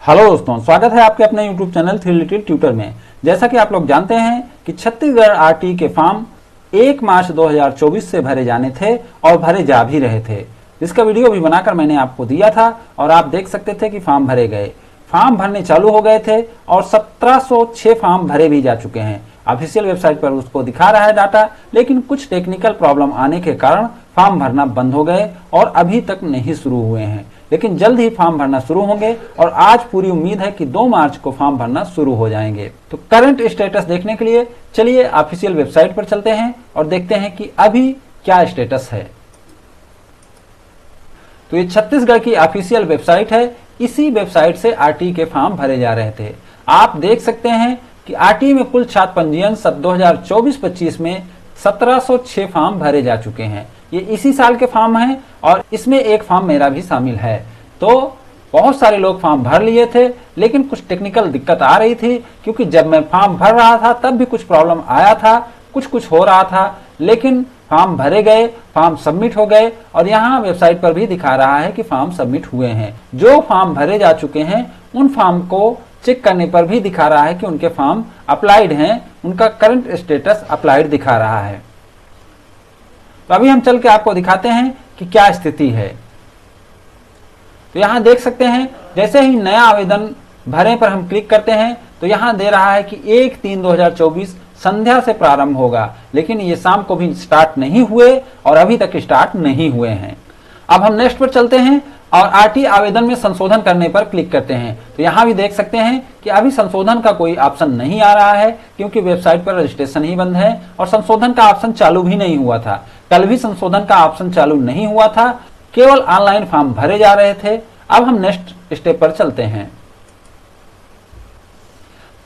Hello दोस्तों, स्वागत है आपके अपने YouTube चैनल 3 लिटिल ट्यूटर में। जैसा कि आप लोग जानते हैं कि छत्तीसगढ़ आरटी के फॉर्म 1 मार्च 2024 से भरे जाने थे और भरे जा भी रहे थे। इसका वीडियो भी बनाकर मैंने आपको दिया था और आप देख सकते थे कि फॉर्म भरे गए, फॉर्म भरने चालू हो गए थे और 1706 फॉर्म भरे भी जा चुके हैं। ऑफिशियल वेबसाइट पर उसको दिखा रहा है डाटा, लेकिन कुछ टेक्निकल प्रॉब्लम आने के कारण फॉर्म भरना बंद हो गए और अभी तक नहीं शुरू हुए हैं। लेकिन जल्द ही फॉर्म भरना शुरू होंगे और आज पूरी उम्मीद है कि 2 मार्च को फॉर्म भरना शुरू हो जाएंगे। तो करंट स्टेटस देखने के लिए चलिए ऑफिशियल वेबसाइट पर चलते हैं और देखते हैं कि अभी क्या स्टेटस है। तो ये छत्तीसगढ़ की ऑफिशियल वेबसाइट है। इसी वेबसाइट से आरटी के फॉर्म भरे जा रहे थे। आप देख सकते हैं कि आरटी में कुल छात्र पंजीयन 2024-25 में 1706 फॉर्म भरे जा चुके हैं। ये इसी साल के फॉर्म हैं और इसमें एक फॉर्म मेरा भी शामिल है। तो बहुत सारे लोग फॉर्म भर लिए थे, लेकिन कुछ टेक्निकल दिक्कत आ रही थी, क्योंकि जब मैं फॉर्म भर रहा था तब भी कुछ प्रॉब्लम आया था, कुछ हो रहा था। लेकिन फॉर्म भरे गए, फॉर्म सबमिट हो गए और यहाँ वेबसाइट पर भी दिखा रहा है कि फॉर्म सबमिट हुए हैं। जो फॉर्म भरे जा चुके हैं उन फॉर्म को चेक करने पर भी दिखा रहा है कि उनके फॉर्म अप्लाइड हैं, उनका करंट स्टेटस अप्लाइड दिखा रहा है। तो अभी हम चल के आपको दिखाते हैं कि क्या स्थिति है। तो यहाँ देख सकते हैं, जैसे ही नया आवेदन भरे पर हम क्लिक करते हैं तो यहाँ दे रहा है कि 1/3/2024 संध्या से प्रारंभ होगा, लेकिन ये शाम को भी स्टार्ट नहीं हुए और अभी तक स्टार्ट नहीं हुए हैं। अब हम नेक्स्ट पर चलते हैं और आरटी आवेदन में संशोधन करने पर क्लिक करते हैं। तो यहाँ भी देख सकते हैं कि अभी संशोधन का कोई ऑप्शन नहीं आ रहा है, क्योंकि वेबसाइट पर रजिस्ट्रेशन ही बंद है और संशोधन का ऑप्शन चालू भी नहीं हुआ था। कल भी संशोधन का ऑप्शन चालू नहीं हुआ था, केवल ऑनलाइन फॉर्म भरे जा रहे थे। अब हम नेक्स्ट स्टेप पर चलते हैं।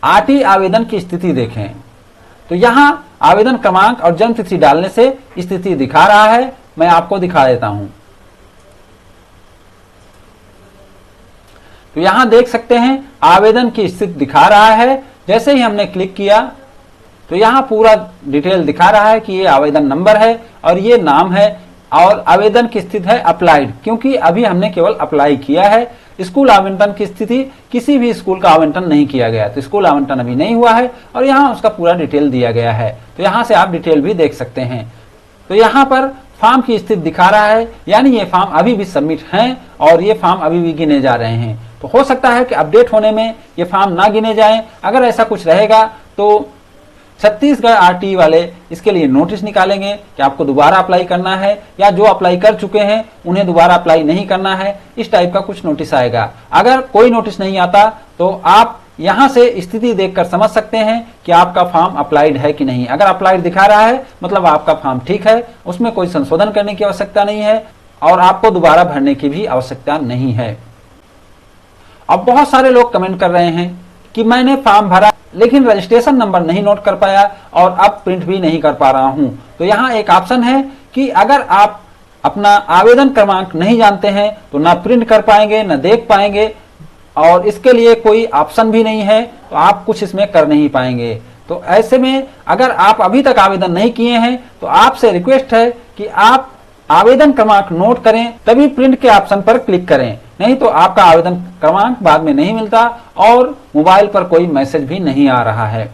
आरटी आवेदन की स्थिति देखें तो यहाँ आवेदन क्रमांक और जन्म तिथि डालने से स्थिति दिखा रहा है। मैं आपको दिखा देता हूं। तो यहां देख सकते हैं आवेदन की स्थिति दिखा रहा है। जैसे ही हमने क्लिक किया तो यहां पूरा डिटेल दिखा रहा है कि ये आवेदन नंबर है और ये नाम है और आवेदन की स्थिति है अप्लाइड, क्योंकि अभी हमने केवल अप्लाई किया है। स्कूल आवंटन की स्थिति, किसी भी स्कूल का आवंटन नहीं किया गया, तो स्कूल आवंटन अभी नहीं हुआ है और यहाँ उसका पूरा डिटेल दिया गया है। तो यहाँ से आप डिटेल भी देख सकते हैं। तो यहाँ पर फॉर्म की स्थिति दिखा रहा है, यानी ये फॉर्म अभी भी सबमिट हैं और ये फॉर्म अभी भी गिने जा रहे हैं। तो हो सकता है कि अपडेट होने में ये फॉर्म ना गिने जाएं। अगर ऐसा कुछ रहेगा तो छत्तीसगढ़ आरटी वाले इसके लिए नोटिस निकालेंगे कि आपको दोबारा अप्लाई करना है, या जो अप्लाई कर चुके हैं उन्हें दोबारा अप्लाई नहीं करना है। इस टाइप का कुछ नोटिस आएगा। अगर कोई नोटिस नहीं आता तो आप यहां से स्थिति देखकर समझ सकते हैं कि आपका फॉर्म अप्लाइड है कि नहीं। अगर अप्लाइड दिखा रहा है मतलब आपका फॉर्म ठीक है, उसमें कोई संशोधन करने की आवश्यकता नहीं है और आपको दोबारा भरने की भी आवश्यकता नहीं है। अब बहुत सारे लोग कमेंट कर रहे हैं कि मैंने फॉर्म भरा लेकिन रजिस्ट्रेशन नंबर नहीं नोट कर पाया और अब प्रिंट भी नहीं कर पा रहा हूं। तो यहाँ एक ऑप्शन है कि अगर आप अपना आवेदन क्रमांक नहीं जानते हैं तो ना प्रिंट कर पाएंगे, ना देख पाएंगे और इसके लिए कोई ऑप्शन भी नहीं है, तो आप कुछ इसमें कर नहीं पाएंगे। तो ऐसे में अगर आप अभी तक आवेदन नहीं किए हैं तो आपसे रिक्वेस्ट है कि आप आवेदन क्रमांक नोट करें, तभी प्रिंट के ऑप्शन पर क्लिक करें, नहीं तो आपका आवेदन क्रमांक बाद में नहीं मिलता और मोबाइल पर कोई मैसेज भी नहीं आ रहा है।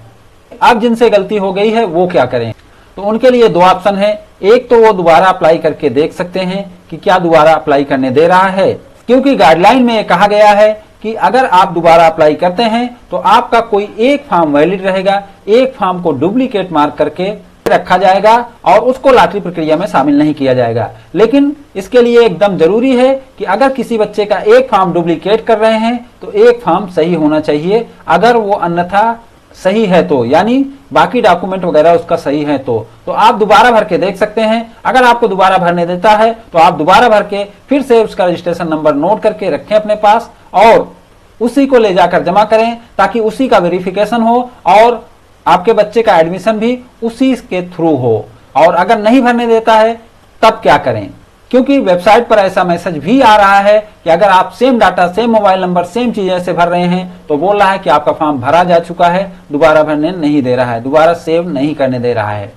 अब जिनसे गलती हो गई है वो क्या करें? तो उनके लिए 2 ऑप्शन है। एक तो वो दोबारा अप्लाई करके देख सकते हैं कि क्या दोबारा अप्लाई करने दे रहा है, क्योंकि गाइडलाइन में कहा गया है कि अगर आप दोबारा अप्लाई करते हैं तो आपका कोई एक फॉर्म वैलिड रहेगा, एक फॉर्म को डुप्लीकेट मार्क करके रखा जाएगा और उसको लॉटरी प्रक्रिया में शामिल नहीं किया जाएगा। लेकिन इसके लिए एकदम जरूरी है कि अगर किसी बच्चे का एक फॉर्म डुप्लीकेट कर रहे हैं तो एक फॉर्म सही होना चाहिए। अगर वो अन्यथा सही है तो, यानी बाकी डॉक्यूमेंट वगैरह उसका सही है तो आप दोबारा भर के देख सकते हैं। अगर आपको दोबारा भरने देता है तो आप दोबारा भर के फिर से उसका रजिस्ट्रेशन नंबर नोट करके रखें अपने पास और उसी को ले जाकर जमा करें, ताकि उसी का वेरिफिकेशन हो और आपके बच्चे का एडमिशन भी उसी के थ्रू हो। और अगर नहीं भरने देता है तब क्या करें? क्योंकि वेबसाइट पर ऐसा मैसेज भी आ रहा है कि अगर आप same data, same mobile number, same चीजें से भर रहे हैं तो बोल रहा है कि आपका फॉर्म भरा जा चुका है, दोबारा भरने नहीं दे रहा है, दोबारा सेव नहीं करने दे रहा है।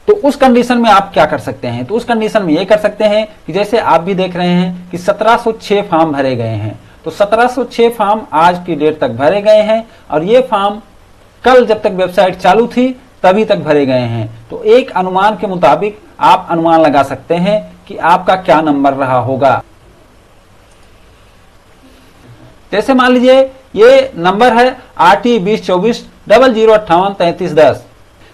तो उस कंडीशन में आप क्या कर सकते हैं? तो उस कंडीशन में ये कर सकते हैं कि जैसे आप भी देख रहे हैं कि 1706 फॉर्म भरे गए हैं। तो तो 1706 फॉर्म आज की डेट तक भरे गए हैं और ये फॉर्म कल जब तक वेबसाइट चालू थी तभी तक भरे गए हैं। तो एक अनुमान के मुताबिक आप अनुमान लगा सकते हैं कि आपका क्या नंबर रहा होगा। जैसे मान लीजिए ये नंबर है RT 202400583310,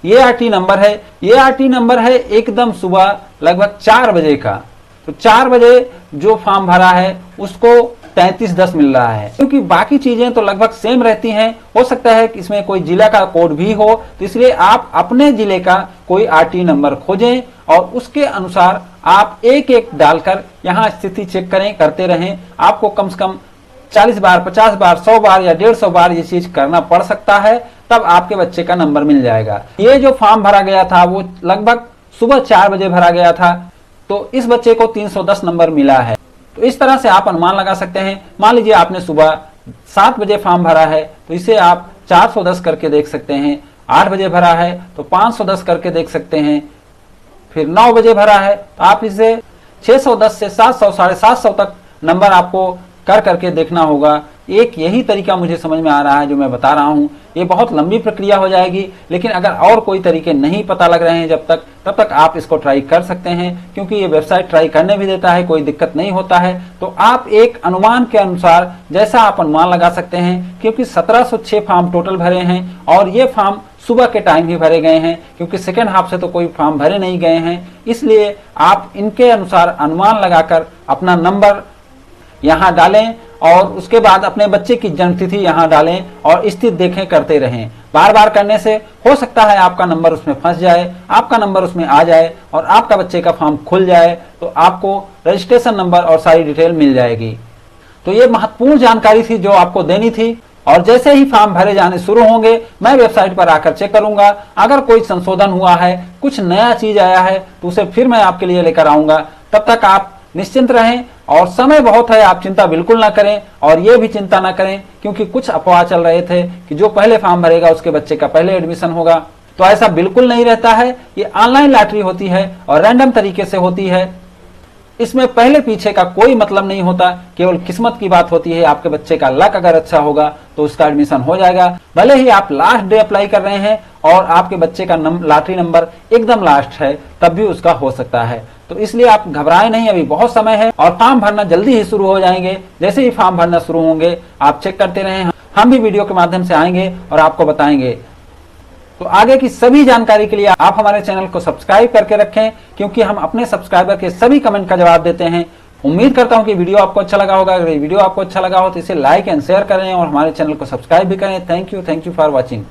ये RT नंबर है। ये RT नंबर है एकदम सुबह लगभग 4 बजे का। तो 4 बजे जो फॉर्म भरा है उसको 3310 मिल रहा है, क्योंकि बाकी चीजें तो लगभग सेम रहती हैं। हो सकता है कि इसमें कोई जिला का कोड भी हो, तो इसलिए आप अपने जिले का कोई RT नंबर खोजें और उसके अनुसार आप एक एक डालकर यहाँ स्थिति चेक करें, करते रहें। आपको कम से कम 40 बार, 50 बार, 100 बार या 150 बार ये चीज करना पड़ सकता है, तब आपके बच्चे का नंबर मिल जाएगा। ये जो फॉर्म भरा गया था वो लगभग सुबह 4 बजे भरा गया था, तो इस बच्चे को 310 नंबर मिला है। तो इस तरह से आप अनुमान लगा सकते हैं। मान लीजिए आपने सुबह 7 बजे फॉर्म भरा है तो इसे आप 410 करके देख सकते हैं। 8 बजे भरा है तो 510 करके देख सकते हैं। फिर 9 बजे भरा है तो आप इसे 610 से 700, 750 तक नंबर आपको कर करके देखना होगा। एक यही तरीका मुझे समझ में आ रहा है जो मैं बता रहा हूं। ये बहुत लंबी प्रक्रिया हो जाएगी, लेकिन अगर और कोई तरीके नहीं पता लग रहे हैं तब तक आप इसको ट्राई कर सकते हैं, क्योंकि ये वेबसाइट ट्राई करने भी देता है, कोई दिक्कत नहीं होता है। तो आप एक अनुमान के अनुसार जैसा आप अनुमान लगा सकते हैं, क्योंकि 1706 फॉर्म टोटल भरे हैं और ये फॉर्म सुबह के टाइम ही भरे गए हैं, क्योंकि सेकेंड हाफ से तो कोई फॉर्म भरे नहीं गए हैं। इसलिए आप इनके अनुसार अनुमान लगाकर अपना नंबर यहाँ डालें और उसके बाद अपने बच्चे की जन्मतिथि यहाँ डालें और स्थिति देखें, करते रहें। बार बार करने से हो सकता है आपका नंबर उसमें फंस जाए, आपका नंबर उसमें आ जाए और आपका बच्चे का फॉर्म खुल जाए, तो आपको रजिस्ट्रेशन नंबर और सारी डिटेल मिल जाएगी। तो ये महत्वपूर्ण जानकारी थी जो आपको देनी थी। और जैसे ही फॉर्म भरे जाने शुरू होंगे मैं वेबसाइट पर आकर चेक करूंगा। अगर कोई संशोधन हुआ है, कुछ नया चीज आया है, तो उसे फिर मैं आपके लिए लेकर आऊंगा। तब तक आप निश्चिंत रहें और समय बहुत है, आप चिंता बिल्कुल ना करें। और ये भी चिंता ना करें क्योंकि कुछ अफवाह चल रहे थे कि जो पहले फॉर्म भरेगा उसके बच्चे का पहले एडमिशन होगा। तो ऐसा बिल्कुल नहीं रहता है। ये ऑनलाइन लॉटरी होती है और रैंडम तरीके से होती है। इसमें पहले पीछे का कोई मतलब नहीं होता, केवल किस्मत की बात होती है। आपके बच्चे का लक अगर अच्छा होगा तो उसका एडमिशन हो जाएगा। भले ही आप लास्ट डे अप्लाई कर रहे हैं और आपके बच्चे का लॉटरी नंबर एकदम लास्ट है, तब भी उसका हो सकता है। तो इसलिए आप घबराएं नहीं, अभी बहुत समय है और फॉर्म भरना जल्दी ही शुरू हो जाएंगे। जैसे ही फॉर्म भरना शुरू होंगे आप चेक करते रहें, हम भी वीडियो के माध्यम से आएंगे और आपको बताएंगे। तो आगे की सभी जानकारी के लिए आप हमारे चैनल को सब्सक्राइब करके रखें, क्योंकि हम अपने सब्सक्राइबर के सभी कमेंट का जवाब देते हैं। उम्मीद करता हूं कि वीडियो आपको अच्छा लगा होगा। अगर वीडियो आपको अच्छा लगा हो तो इसे लाइक एंड शेयर करें और हमारे चैनल को सब्सक्राइब भी करें। Thank you for watching.